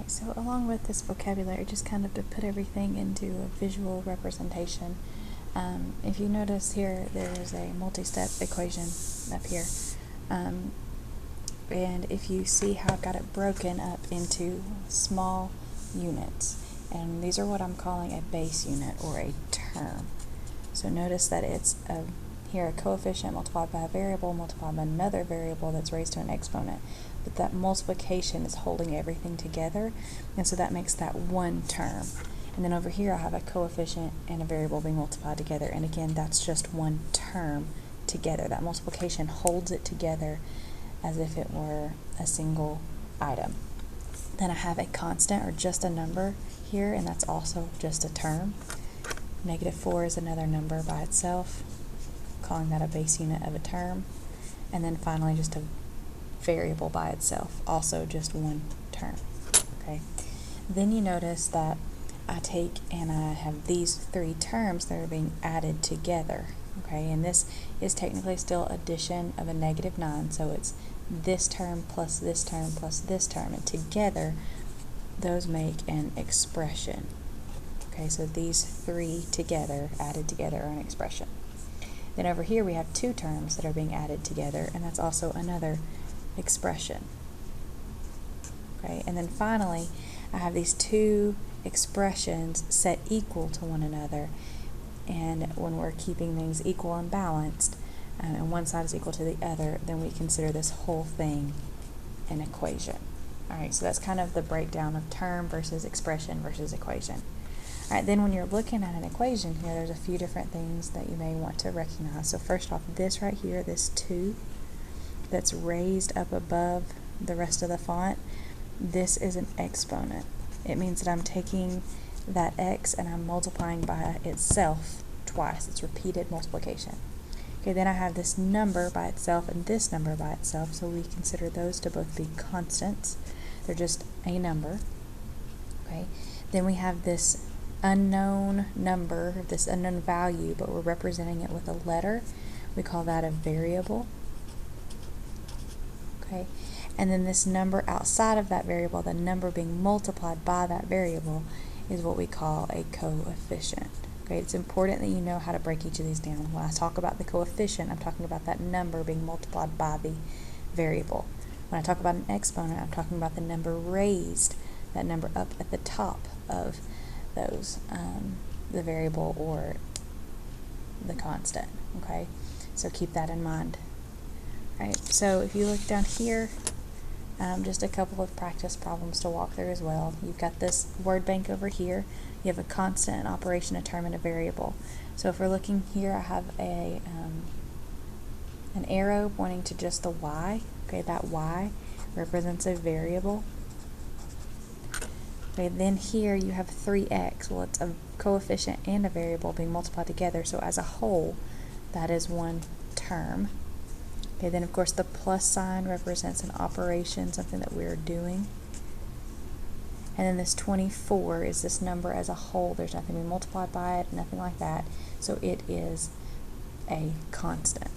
Alright, so along with this vocabulary, just kind of to put everything into a visual representation, if you notice here, there's a multi-step equation up here. And if you see how I've got it broken up into small units, and these are what I'm calling a base unit or a term. So notice that it's here a coefficient multiplied by a variable multiplied by another variable that's raised to an exponent. But that multiplication is holding everything together, and so that makes that one term. And then over here I have a coefficient and a variable being multiplied together, and again that's just one term together. That multiplication holds it together as if it were a single item. Then I have a constant or just a number here, and that's also just a term. -4 is another number by itself, calling that a base unit of a term. And then finally just a variable by itself, also just one term. Okay. Then you notice that I take and I have these three terms that are being added together. Okay, and this is technically still addition of a -9, so it's this term plus this term plus this term, and together those make an expression. Okay, so these three together, added together, are an expression. Then over here we have two terms that are being added together, and that's also another expression. Okay, and then finally I have these two expressions set equal to one another, and when we're keeping things equal and balanced, and one side is equal to the other, then we consider this whole thing an equation. Alright, so that's kind of the breakdown of term versus expression versus equation. Alright, then when you're looking at an equation here, there's a few different things that you may want to recognize. So first off, this right here, this 2, that's raised up above the rest of the font, this is an exponent. It means that I'm taking that x and I'm multiplying by itself twice. It's repeated multiplication. Okay, then I have this number by itself and this number by itself, so we consider those to both be constants. They're just a number. Okay, then we have this unknown number, this unknown value, but we're representing it with a letter. We call that a variable. Okay, and then this number outside of that variable, the number being multiplied by that variable, is what we call a coefficient. Okay, it's important that you know how to break each of these down. When I talk about the coefficient, I'm talking about that number being multiplied by the variable. When I talk about an exponent, I'm talking about the number raised, that number up at the top of those, the variable or the constant. Okay, so keep that in mind. Alright, so if you look down here, just a couple of practice problems to walk through as well. You've got this word bank over here. You have a constant, an operation, a term, and a variable. So if we're looking here, I have an arrow pointing to just the y. Okay, that y represents a variable. Okay, then here you have 3x. Well, it's a coefficient and a variable being multiplied together, so as a whole, that is one term. Okay, then of course the plus sign represents an operation, something that we're doing. And then this 24 is this number as a whole. There's nothing being multiplied by it, nothing like that. So it is a constant.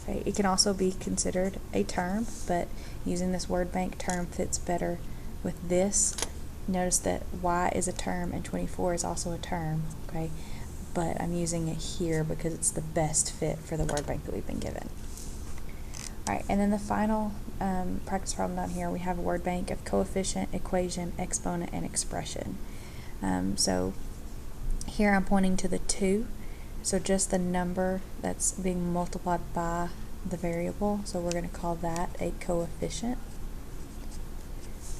Okay, it can also be considered a term, but using this word bank, term fits better with this. Notice that y is a term and 24 is also a term. Okay, but I'm using it here because it's the best fit for the word bank that we've been given. Alright, and then the final practice problem down here, we have a word bank of coefficient, equation, exponent, and expression. So here I'm pointing to the 2, so just the number that's being multiplied by the variable, so we're going to call that a coefficient.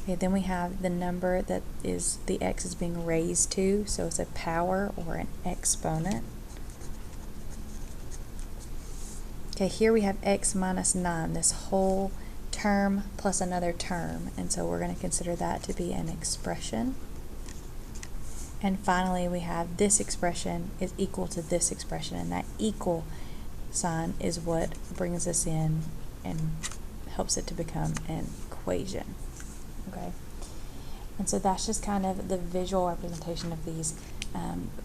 Okay, then we have the number that is the x is being raised to, so it's a power or an exponent. Okay, here we have x minus 9, this whole term plus another term, and so we're going to consider that to be an expression. And finally we have this expression is equal to this expression, and that equal sign is what brings us in and helps it to become an equation. Okay, and so that's just kind of the visual representation of these,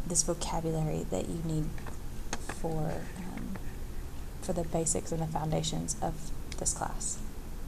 this vocabulary that you need for the basics and the foundations of this class.